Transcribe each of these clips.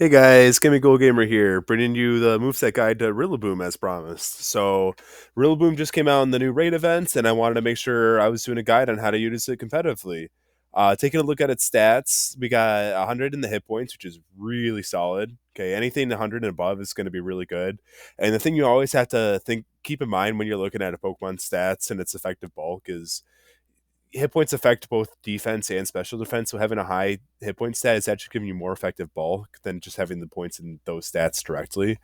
Hey guys, Gimme Gold Gamer here, bringing you the moveset guide to Rillaboom as promised. So, Rillaboom just came out in the new raid events, and I wanted to make sure I was doing a guide on how to use it competitively. Taking a look at its stats, we got 100 in the hit points, which is really solid. Okay, anything 100 and above is going to be really good. And the thing you always have to keep in mind when you're looking at a Pokemon stats and its effective bulk is hit points affect both defense and special defense. So having a high hit point stat is actually giving you more effective bulk than just having the points in those stats directly.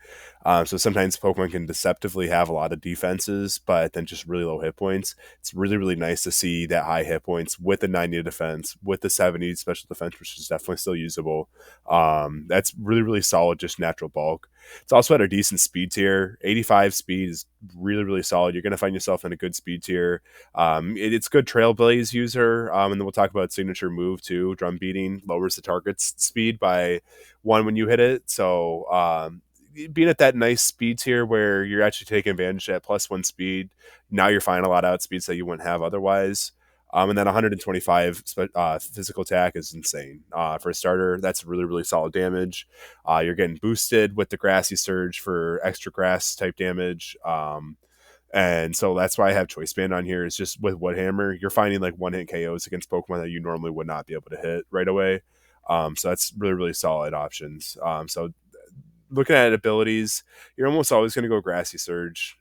So sometimes Pokemon can deceptively have a lot of defenses, but then just really low hit points. It's really, really nice to see that high hit points with the 90 defense, with the 70 special defense, which is definitely still usable. That's really, really solid, just natural bulk. It's also at a decent speed tier. 85 speed is really, really solid. You're going to find yourself in a good speed tier. It's good Trailblaze user, and then we'll talk about signature move too. Drum beating lowers the target's speed by one when you hit it. So being at that nice speed tier where you're actually taking advantage at +1 speed, now you're finding a lot of outspeeds that you wouldn't have otherwise. And then 125 physical attack is insane. For a starter, that's really, really solid damage. You're getting boosted with the Grassy Surge for extra grass type damage. And so that's why I have Choice Band on here. Is just with Woodhammer, you're finding like one hit KOs against Pokemon that you normally would not be able to hit right away. So that's really, really solid options. So looking at abilities, you're almost always going to go Grassy Surge.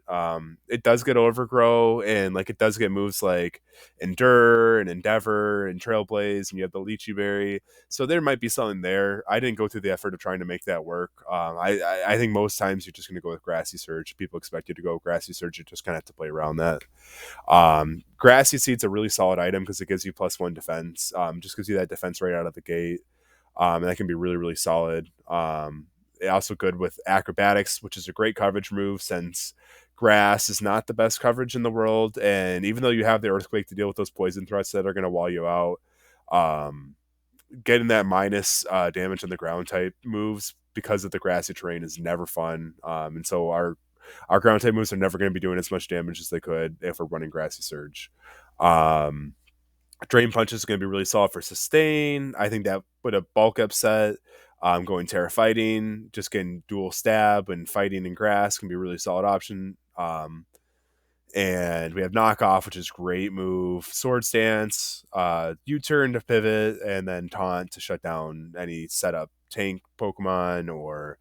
It does get Overgrow, and like it does get moves like Endure and Endeavor and Trailblaze, and you have the Lychee Berry. So there might be something there. I didn't go through the effort of trying to make that work. I think most times you're just going to go with Grassy Surge. People expect you to go Grassy Surge. You just kind of have to play around that. Grassy Seed's a really solid item because it gives you +1 defense. Just gives you that defense right out of the gate. And that can be really, really solid. Also good with acrobatics, which is a great coverage move since grass is not the best coverage in the world. And even though you have the earthquake to deal with those poison threats that are going to wall you out, um, getting that minus damage on the ground type moves because of the grassy terrain is never fun. And so our ground type moves are never going to be doing as much damage as they could if we're running grassy surge. Um, Drain Punch is going to be really solid for sustain. I think that with a bulk upset, going Terra Fighting, just getting dual stab and fighting in grass can be a really solid option. And we have Knockoff, which is great move. Sword Stance, U-turn to pivot, and then Taunt to shut down any setup tank Pokemon or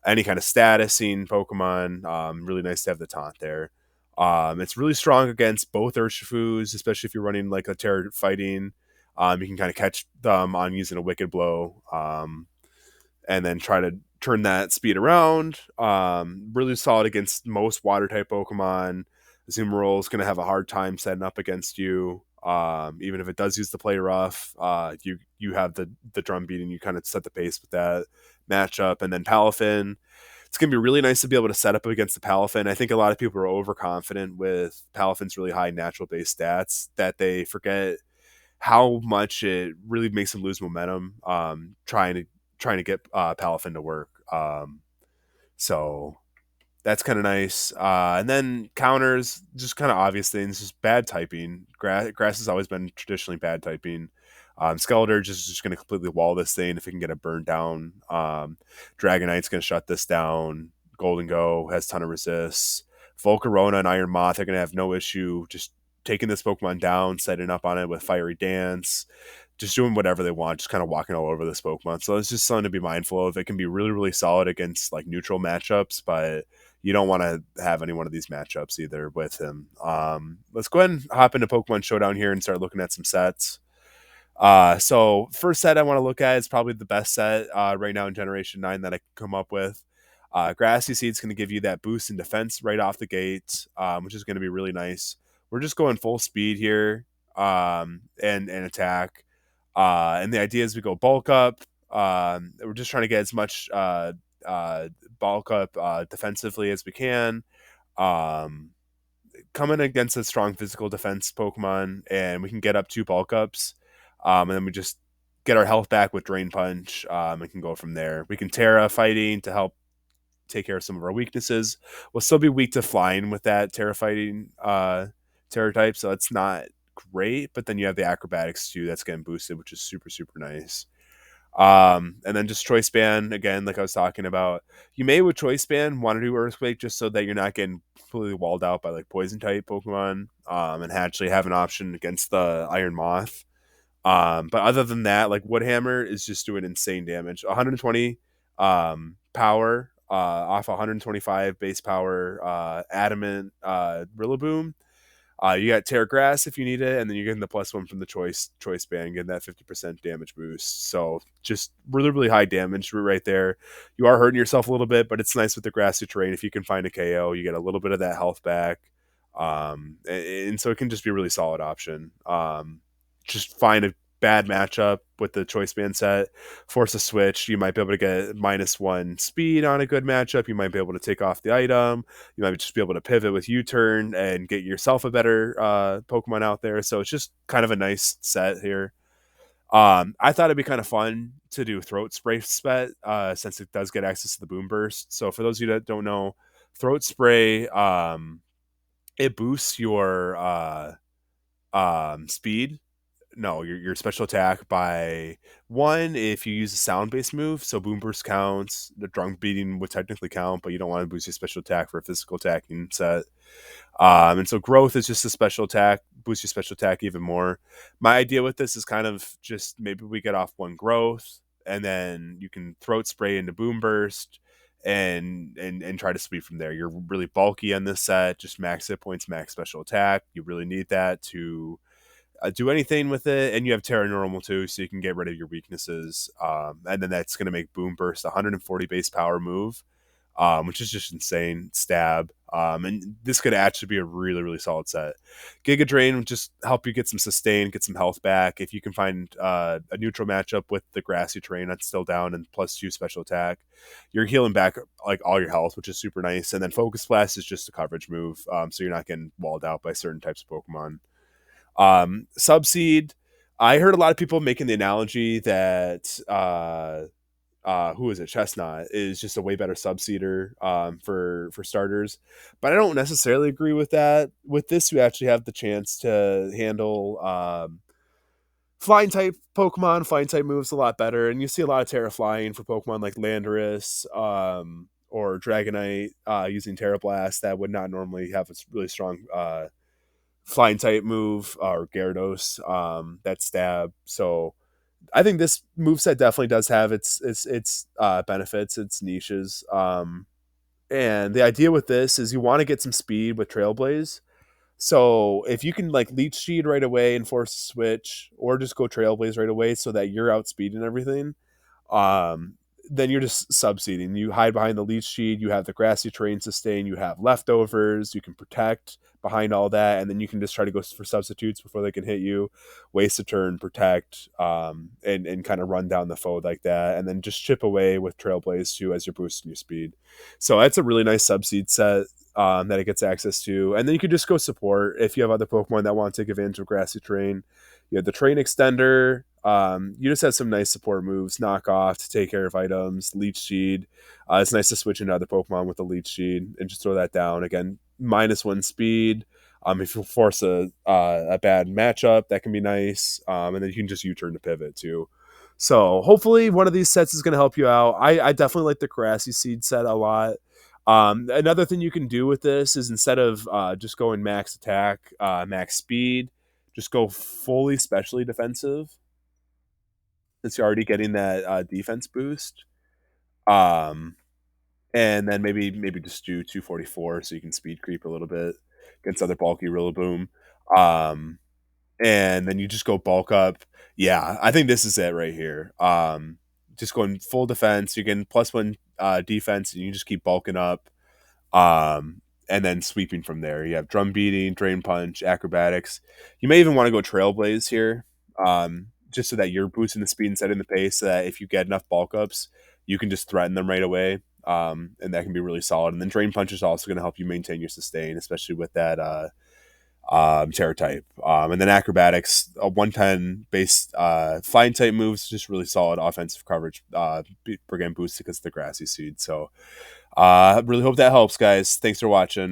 any kind of statusing Pokemon. Really nice to have the Taunt there. It's really strong against both Urshifus, especially if you're running like a Terra Fighting. You can kind of catch them on using a Wicked Blow, and then try to turn that speed around. Really solid against most Water type Pokemon. Azumarill is going to have a hard time setting up against you. Even if it does use the play rough, you have the drum beating. You kind of set the pace with that matchup, and then Palafin. It's going to be really nice to be able to set up against the Palafin. I think a lot of people are overconfident with Palafin's really high natural base stats that they forget how much it really makes them lose momentum. Trying to get Palafin to work. So that's kind of nice. And then counters, just kind of obvious things, just bad typing. Grass has always been traditionally bad typing. Skeletor just going to completely wall this thing if it can get it burned down. Dragonite's going to shut this down. Golden Go has a ton of resists. Volcarona and Iron Moth are going to have no issue just taking this Pokemon down, setting up on it with Fiery Dance, just doing whatever they want, just kind of walking all over this Pokemon. So it's just something to be mindful of. It can be really, really solid against like neutral matchups, but you don't want to have any one of these matchups either with him. Let's go ahead and hop into Pokemon Showdown here and start looking at some sets. So first set I want to look at is probably the best set right now in Generation 9 that I can come up with. Grassy Seed's going to give you that boost in defense right off the gate, which is going to be really nice. We're just going full speed here and attack. And the idea is we go bulk up. We're just trying to get as much bulk up defensively as we can. Um, Coming against a strong physical defense Pokemon, and we can get up 2 bulk ups. And then we just get our health back with Drain Punch and can go from there. We can Terra Fighting to help take care of some of our weaknesses. We'll still be weak to flying with that Terra Fighting Terra type, so it's not great, but then you have the acrobatics too that's getting boosted, which is super, super nice. And then just choice band again, like I was talking about. You may with choice band want to do earthquake just so that you're not getting completely walled out by like poison type Pokemon. And actually have an option against the Iron Moth. But other than that, like Woodhammer is just doing insane damage. 120 power off 125 base power adamant Rillaboom. You got Terra Grass if you need it, and then you're getting the +1 from the choice band, getting that 50% damage boost. So just really, really high damage right there. You are hurting yourself a little bit, but it's nice with the grassy terrain. If you can find a KO, you get a little bit of that health back. And so it can just be a really solid option. Just find a bad matchup with the choice band set, force a switch. You might be able to get -1 speed on a good matchup. You might be able to take off the item. You might just be able to pivot with U-turn and get yourself a better Pokemon out there. So it's just kind of a nice set here. I thought it'd be kind of fun to do throat spray spet since it does get access to the boom burst. So for those of you that don't know, throat spray it boosts your speed, no, your special attack by 1 if you use a sound based move. So boom burst counts. The drunk beating would technically count, but you don't want to boost your special attack for a physical attacking set. And so growth is just a special attack, boost your special attack even more. My idea with this is kind of just maybe we get off 1 growth, and then you can throat spray into boom burst and try to sweep from there. You're really bulky on this set, just max hit points, max special attack. You really need that to do anything with it, and you have Terra Normal too, so you can get rid of your weaknesses. And then that's going to make Boom Burst 140 base power move, which is just insane. Stab, and this could actually be a really, really solid set. Giga Drain would just help you get some sustain, get some health back. If you can find a neutral matchup with the grassy terrain that's still down and +2 special attack, you're healing back like all your health, which is super nice. And then Focus Blast is just a coverage move, so you're not getting walled out by certain types of Pokemon. Subseed, I heard a lot of people making the analogy that who is it? Chestnut is just a way better subseeder for starters, but I don't necessarily agree with that. With this, you actually have the chance to handle flying type Pokemon. Flying type moves a lot better, and you see a lot of Terra flying for Pokemon like Landorus or Dragonite using Terra Blast that would not normally have a really strong flying type move, or Gyarados, that stab. So I think this move set definitely does have its benefits, its niches. And the idea with this is you want to get some speed with Trailblaze. So if you can like Leech Seed right away and force a switch, or just go Trailblaze right away so that you're outspeeding everything, um, then you're just subseeding. You hide behind the leech seed, you have the grassy terrain sustain, you have leftovers, you can protect behind all that, and then you can just try to go for substitutes before they can hit you, waste a turn, protect, and kind of run down the foe like that, and then just chip away with Trailblaze too as you're boosting your speed. So that's a really nice subseed set. That it gets access to, and then you could just go support if you have other Pokemon that want to take advantage of grassy terrain. You have the Train Extender. You just have some nice support moves, knock off to take care of items, Leech Seed. It's nice to switch into other Pokemon with the Leech Seed and just throw that down. Again, -1 speed. If you force a bad matchup, that can be nice. And then you can just U-turn to pivot too. So hopefully one of these sets is going to help you out. I definitely like the Grassy Seed set a lot. Another thing you can do with this is instead of just going max attack, max speed, just go fully specially defensive, since you're already getting that defense boost. Um, and then maybe just do 244 so you can speed creep a little bit against other bulky Rillaboom. Um, and then you just go bulk up. Yeah, I think this is it right here. Just going full defense. You're getting +1 defense, and you just keep bulking up. And then sweeping from there. You have drum beating, drain punch, acrobatics. You may even want to go trailblaze here, just so that you're boosting the speed and setting the pace. So that if you get enough bulk ups, you can just threaten them right away, and that can be really solid. And then drain punch is also going to help you maintain your sustain, especially with that terror type. And then acrobatics, a 110 base flying type moves, just really solid offensive coverage. Again, boosted because of the grassy seed. So really hope that helps, guys. Thanks for watching.